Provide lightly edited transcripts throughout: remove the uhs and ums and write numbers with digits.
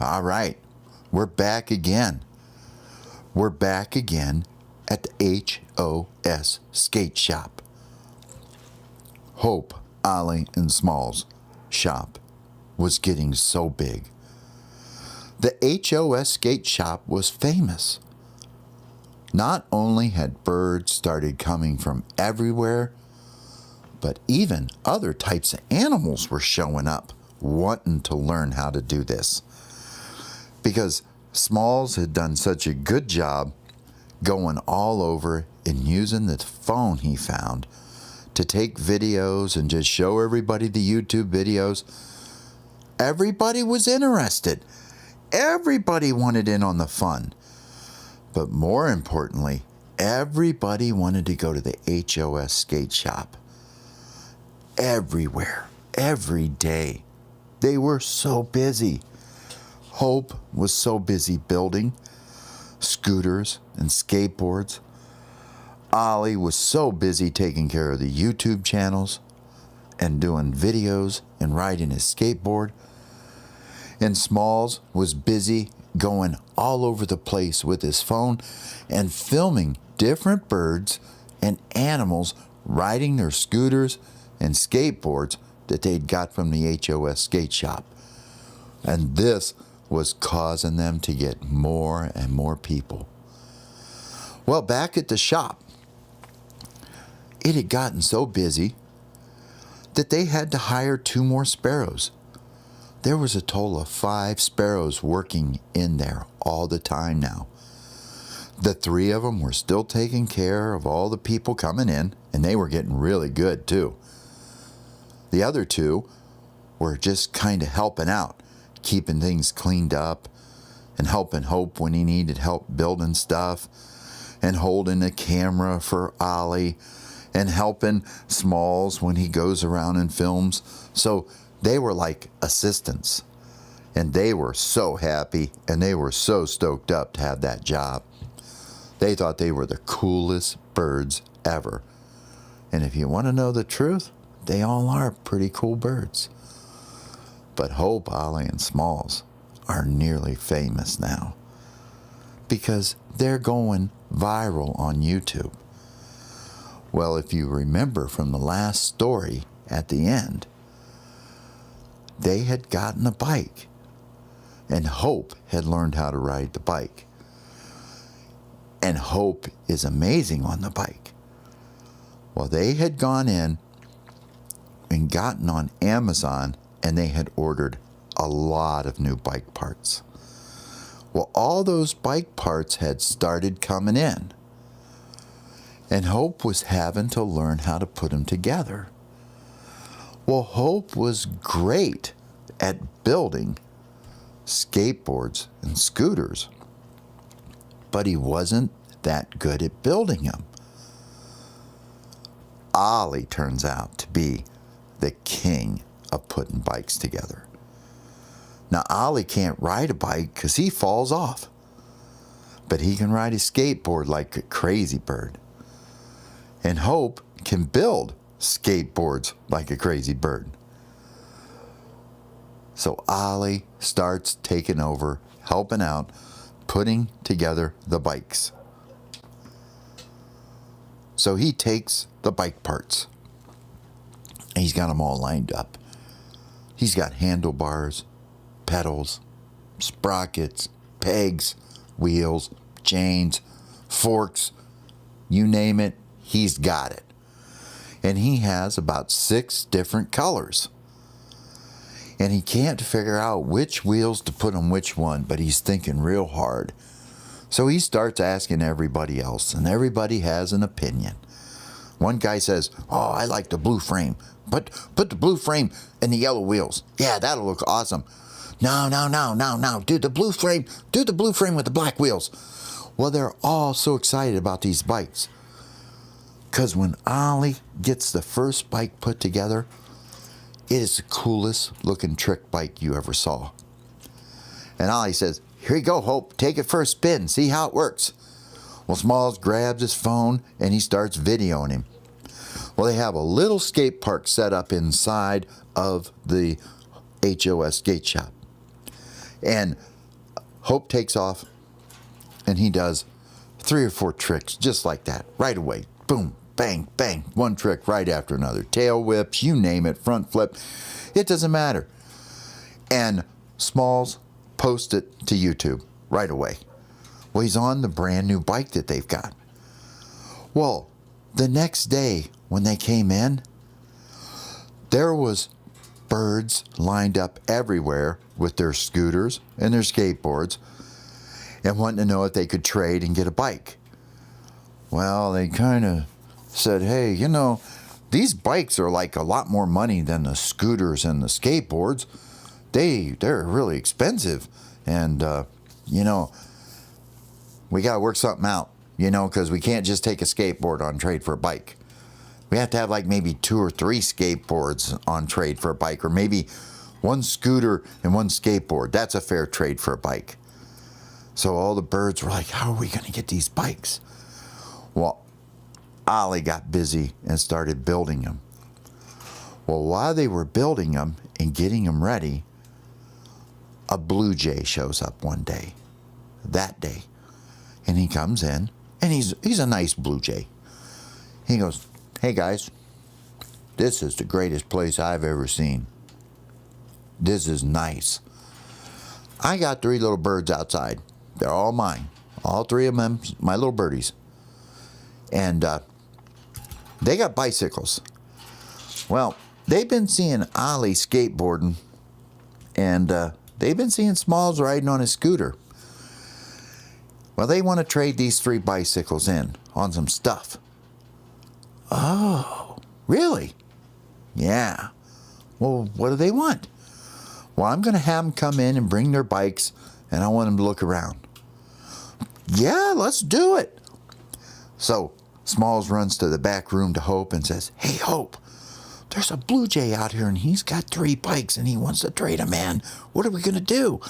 All right, we're back again. We're back again at the HOS skate shop. Hope, Ollie, and Small's shop was getting so big. The HOS skate shop was famous. Not only had birds started coming from everywhere, but even other types of animals were showing up, wanting to learn how to do this. Because Smalls had done such a good job going all over and using the phone he found to take videos and just show everybody the YouTube videos. Everybody was interested. Everybody wanted in on the fun. But more importantly, everybody wanted to go to the HOS skate shop. Everywhere, every day. They were so busy. Hope was so busy building scooters and skateboards. Ollie was so busy taking care of the YouTube channels and doing videos and riding his skateboard. And Smalls was busy going all over the place with his phone and filming different birds and animals riding their scooters and skateboards that they'd got from the HOS skate shop. And this was causing them to get more and more people. Well, back at the shop, it had gotten so busy that they had to hire 2 more sparrows. There was a total of 5 sparrows working in there all the time now. The 3 of them were still taking care of all the people coming in, and they were getting really good too. The other 2 were just kind of helping out, keeping things cleaned up and helping Hope when he needed help building stuff and holding a camera for Ollie and helping Smalls when he goes around and films. So they were like assistants, and they were so happy and they were so stoked up to have that job. They thought they were the coolest birds ever. And if you want to know the truth, they all are pretty cool birds. But Hope, Ollie, and Smalls are nearly famous now because they're going viral on YouTube. Well, if you remember from the last story at the end, they had gotten a bike, and Hope had learned how to ride the bike. And Hope is amazing on the bike. Well, they had gone in and gotten on Amazon, and they had ordered a lot of new bike parts. Well, all those bike parts had started coming in, and Hope was having to learn how to put them together. Well, Hope was great at building skateboards and scooters, but he wasn't that good at building them. Ollie turns out to be the king of putting bikes together. Now, Ollie can't ride a bike because he falls off, but he can ride a skateboard like a crazy bird. And Hope can build skateboards like a crazy bird. So Ollie starts taking over, helping out, putting together the bikes. So he takes the bike parts, and he's got them all lined up. He's got handlebars, pedals, sprockets, pegs, wheels, chains, forks, you name it, he's got it. And he has about 6 different colors. And he can't figure out which wheels to put on which one, but he's thinking real hard. So he starts asking everybody else, and everybody has an opinion. One guy says, "Oh, I like the blue frame. Put the blue frame and the yellow wheels. Yeah, that'll look awesome." No. Do the blue frame with the black wheels. Well, they're all so excited about these bikes. Because when Ollie gets the first bike put together, it is the coolest looking trick bike you ever saw. And Ollie says, "Here you go, Hope. Take it for a spin. See how it works." Well, Smalls grabs his phone and he starts videoing him. Well, they have a little skate park set up inside of the HOS skate shop. And Hope takes off, and he does 3 or 4 tricks just like that, right away. Boom, bang, bang, one trick right after another. Tail whips, you name it, front flip, it doesn't matter. And Smalls posts it to YouTube right away. Well, he's on the brand new bike that they've got. Well, the next day when they came in, there was birds lined up everywhere with their scooters and their skateboards and wanting to know if they could trade and get a bike. Well, they kind of said, hey, you know, these bikes are like a lot more money than the scooters and the skateboards. They're really expensive. And, you know, we got to work something out, you know, because we can't just take a skateboard on trade for a bike. We have to have like maybe 2 or 3 skateboards on trade for a bike, or maybe 1 scooter and 1 skateboard. That's a fair trade for a bike. So all the birds were like, how are we going to get these bikes? Well, Ollie got busy and started building them. Well, while they were building them and getting them ready, a blue jay shows up one day, that day. And he comes in, and he's a nice blue jay. He goes, hey guys, this is the greatest place I've ever seen. This is nice. I got 3 little birds outside. They're all mine. All 3 of them, my little birdies. And they got bicycles. Well, they've been seeing Ollie skateboarding, and they've been seeing Smalls riding on his scooter. Well, they want to trade these 3 bicycles in on some stuff. Oh, really? Yeah. Well, what do they want? Well, I'm going to have them come in and bring their bikes, and I want them to look around. Yeah, let's do it. So Smalls runs to the back room to Hope and says, hey, Hope, there's a blue jay out here, and he's got 3 bikes, and he wants to trade them in. What are we going to do?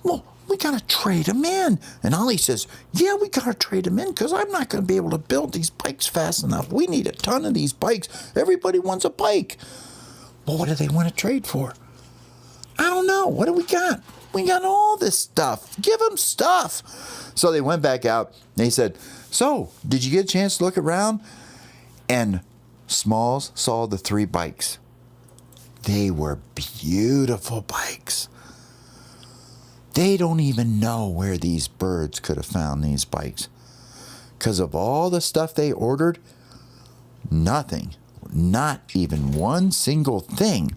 Well, we got to trade them in. And Ollie says, yeah, we got to trade them in because I'm not going to be able to build these bikes fast enough. We need a ton of these bikes. Everybody wants a bike. Well, what do they want to trade for? I don't know. What do we got? We got all this stuff. Give them stuff. So they went back out. And they said, so, did you get a chance to look around? And Smalls saw the 3 bikes. They were beautiful bikes. They don't even know where these birds could have found these bikes. Because of all the stuff they ordered, nothing, not even one single thing,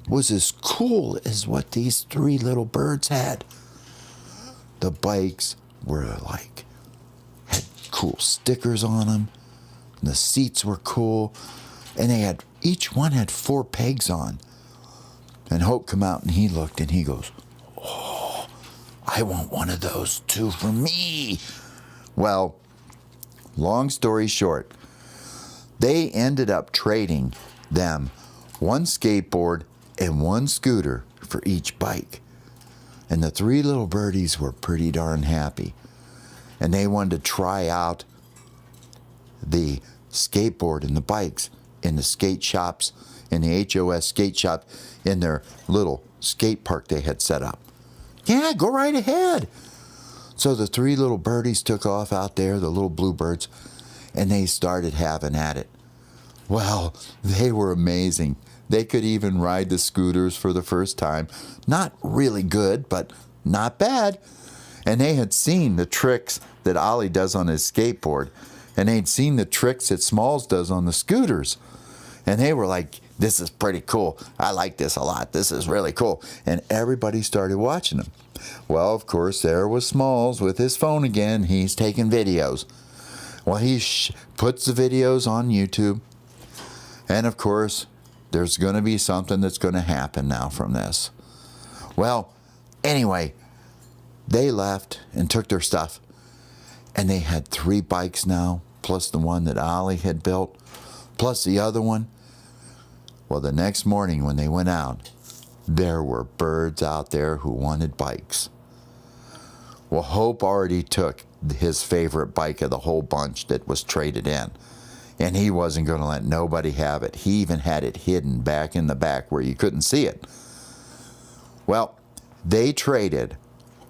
was as cool as what these 3 little birds had. The bikes were like, had cool stickers on them. The seats were cool. And they had, each one had 4 pegs on. And Hope come out and he looked and he goes, oh, I want one of those too for me. Well, long story short, they ended up trading them 1 skateboard and 1 scooter for each bike. And the 3 little birdies were pretty darn happy. And they wanted to try out the skateboard and the bikes in the skate shops, in the HOS skate shop, in their little skate park they had set up. Yeah, go right ahead. So the 3 little birdies took off out there, the little bluebirds, and they started having at it. Well, they were amazing. They could even ride the scooters for the first time. Not really good, but not bad. And they had seen the tricks that Ollie does on his skateboard. And they'd seen the tricks that Smalls does on the scooters. And they were like, this is pretty cool. I like this a lot. This is really cool. And everybody started watching them. Well, of course, there was Smalls with his phone again. He's taking videos. Well, he puts the videos on YouTube. And, of course, there's going to be something that's going to happen now from this. Well, anyway, they left and took their stuff. And they had 3 bikes now, plus the one that Ollie had built, plus the other one. Well, the next morning when they went out, there were birds out there who wanted bikes. Well, Hope already took his favorite bike of the whole bunch that was traded in. And he wasn't going to let nobody have it. He even had it hidden back in the back where you couldn't see it. Well, They traded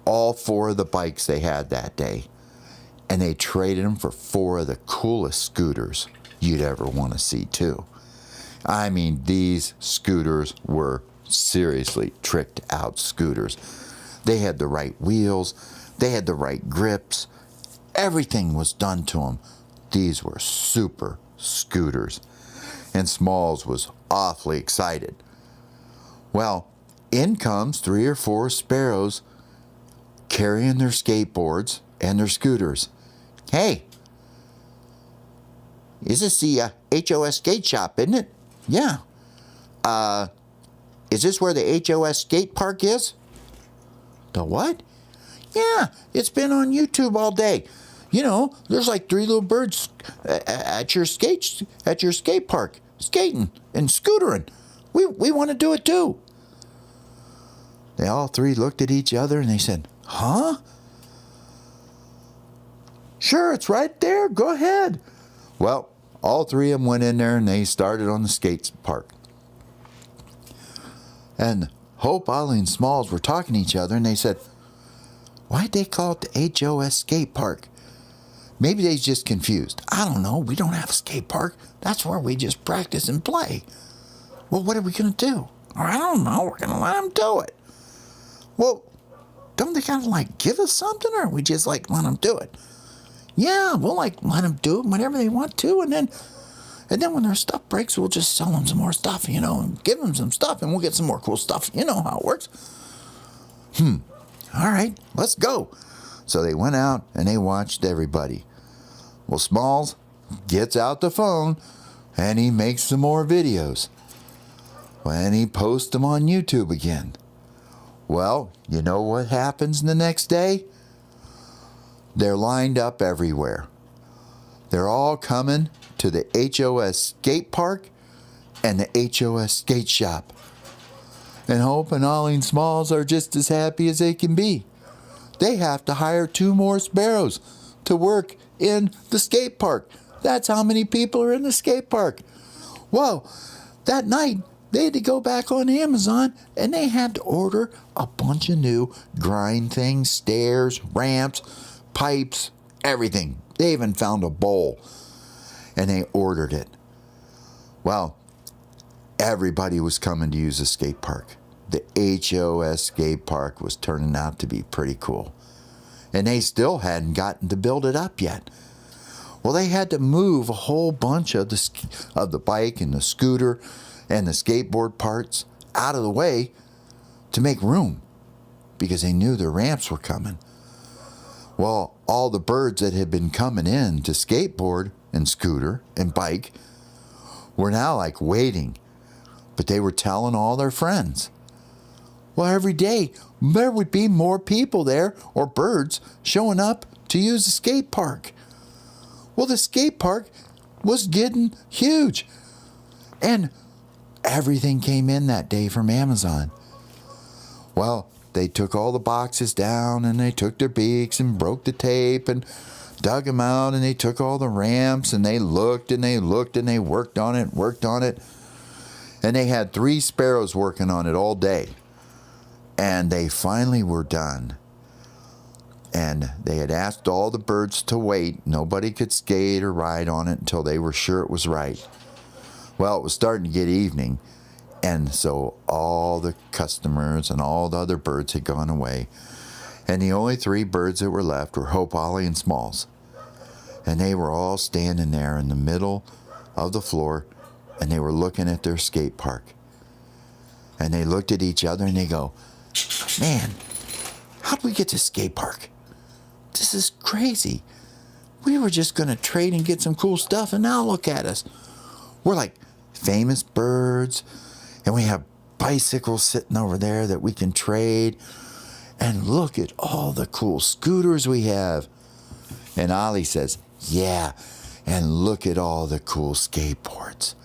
all 4 of the bikes they had that day, and they traded them for 4 of the coolest scooters you'd ever want to see too. I mean, these scooters were seriously tricked out scooters. They had the right wheels, they had the right grips, everything was done to them. These were super scooters, and Smalls was awfully excited. Well, in comes 3 or 4 sparrows carrying their skateboards and their scooters. Hey, is this the HOS skate shop, isn't it? Yeah. Is this where the HOS skate park is? The what? Yeah, it's been on YouTube all day. You know, there's like 3 little birds at your skate park, skating and scootering. We want to do it too. They all 3 looked at each other and they said, huh? Sure, it's right there. Go ahead. Well, all 3 of them went in there and they started on the skate park. And Hope, Ollie, and Smalls were talking to each other and they said, why'd they call it the HOS skate park? Maybe they're just confused. I don't know. We don't have a skate park. That's where we just practice and play. Well, what are we going to do? Or I don't know. We're going to let them do it. Well, don't they kind of like give us something, or we just like let them do it? Yeah, we'll like let them do it whenever they want to, and then when their stuff breaks, we'll just sell them some more stuff, you know, and give them some stuff, and we'll get some more cool stuff. You know how it works. All right, let's go. So they went out and they watched everybody. Well, Smalls gets out the phone and he makes some more videos. And he posts them on YouTube again. Well, you know what happens the next day? They're lined up everywhere. They're all coming to the HOS skate park and the HOS skate shop. And Hope and Ollie and Smalls are just as happy as they can be. They have to hire 2 more sparrows to work in the skate park. That's how many people are in the skate park. Well, that night, they had to go back on Amazon and they had to order a bunch of new grind things, stairs, ramps, pipes, everything. They even found a bowl and they ordered it. Well, everybody was coming to use the skate park. The HOS skate park was turning out to be pretty cool. And they still hadn't gotten to build it up yet. Well, they had to move a whole bunch of the bike and the scooter and the skateboard parts out of the way to make room because they knew the ramps were coming. Well, all the birds that had been coming in to skateboard and scooter and bike were now like waiting, but they were telling all their friends. Well, every day there would be more people there or birds showing up to use the skate park. Well, the skate park was getting huge. And everything came in that day from Amazon. Well, they took all the boxes down and they took their beaks and broke the tape and dug them out, and they took all the ramps and they looked and they looked and they worked on it. And they had 3 sparrows working on it all day. And they finally were done. And they had asked all the birds to wait. Nobody could skate or ride on it until they were sure it was right. Well, it was starting to get evening. And so all the customers and all the other birds had gone away. And the only 3 birds that were left were Hope, Ollie, and Smalls. And they were all standing there in the middle of the floor. And they were looking at their skate park. And they looked at each other and they go, man, how'd we get to skate park? This is crazy. We were just going to trade and get some cool stuff, and now look at us. We're like famous birds, and we have bicycles sitting over there that we can trade. And look at all the cool scooters we have. And Ollie says, yeah, and look at all the cool skateboards.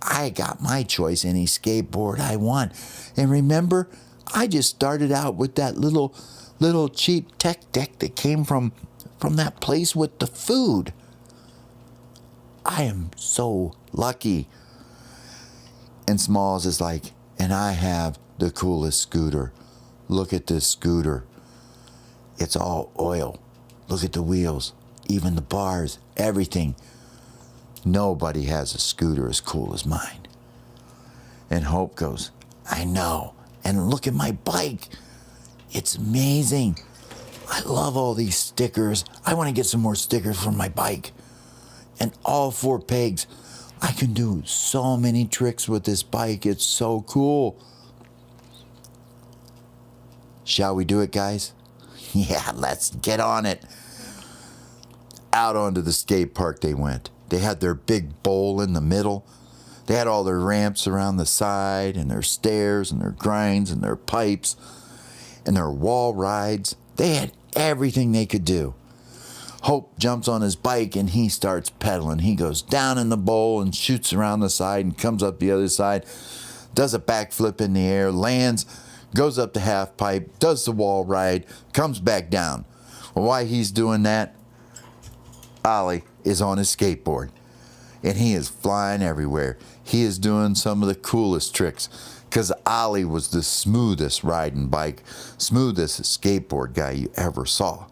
I got my choice any skateboard I want. And remember, I just started out with that little cheap tech deck that came from that place with the food. I am so lucky. And Smalls is like, and I have the coolest scooter. look at this scooter. It's all oil. Look at the wheels, even the bars, everything. Nobody has a scooter as cool as mine. And Hope goes, I know. And look at my bike. It's amazing. I love all these stickers. I want to get some more stickers for my bike. And all 4 pegs. I can do so many tricks with this bike. It's so cool. Shall we do it, guys? Yeah, let's get on it. Out onto the skate park they went. They had their big bowl in the middle. They had all their ramps around the side, and their stairs, and their grinds, and their pipes, and their wall rides. They had everything they could do. Hope jumps on his bike, and he starts pedaling. He goes down in the bowl and shoots around the side and comes up the other side, does a backflip in the air, lands, goes up the half pipe, does the wall ride, comes back down. Well, while he's doing that, Ollie is on his skateboard, and he is flying everywhere. He is doing some of the coolest tricks, because Ollie was the smoothest riding bike, smoothest skateboard guy you ever saw.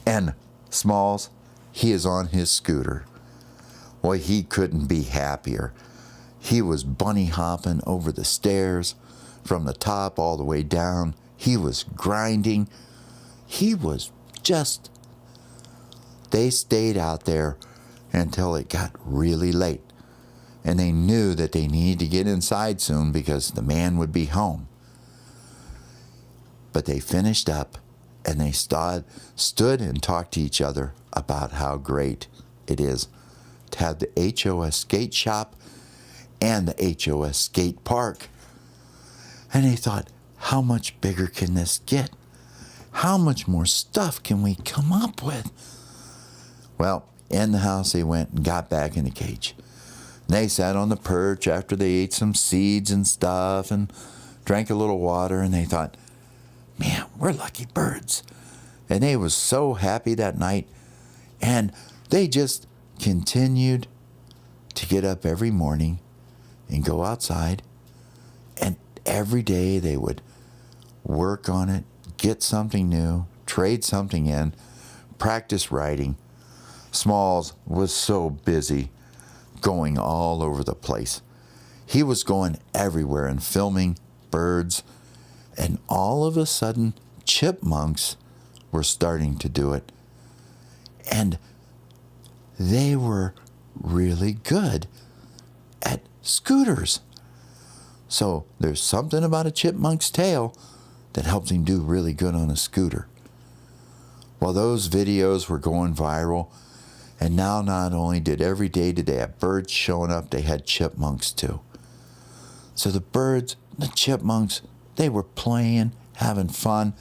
And Smalls, he is on his scooter. Well, he couldn't be happier. He was bunny hopping over the stairs, from the top all the way down. He was grinding. He was just... They stayed out there until it got really late. And they knew that they needed to get inside soon because the man would be home. But they finished up, and they stood and talked to each other about how great it is to have the HOS skate shop and the HOS skate park. And they thought, how much bigger can this get? How much more stuff can we come up with? Well, in the house they went and got back in the cage. They sat on the perch after they ate some seeds and stuff and drank a little water, and they thought, man, we're lucky birds. And they was so happy that night, and they just continued to get up every morning and go outside, and every day they would work on it, get something new, trade something in, practice riding. Smalls was so busy going all over the place. He was going everywhere and filming birds, and all of a sudden, chipmunks were starting to do it. And they were really good at scooters. So there's something about a chipmunk's tail that helps him do really good on a scooter. Well, those videos were going viral, and now not only did every day did they have birds showing up, they had chipmunks too. So the birds, the chipmunks, they were playing, having fun.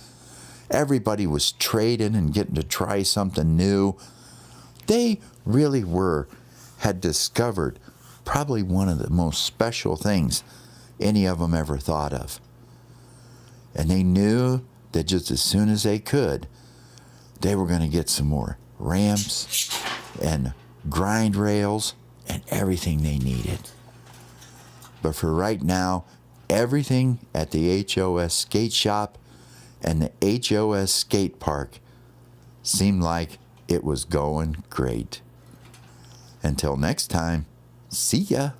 Everybody was trading and getting to try something new. They really had discovered probably one of the most special things any of them ever thought of. And they knew that just as soon as they could, they were going to get some more ramps and grind rails and everything they needed. But for right now, everything at the HOS skate shop and the HOS skate park seemed like it was going great. Until next time, see ya.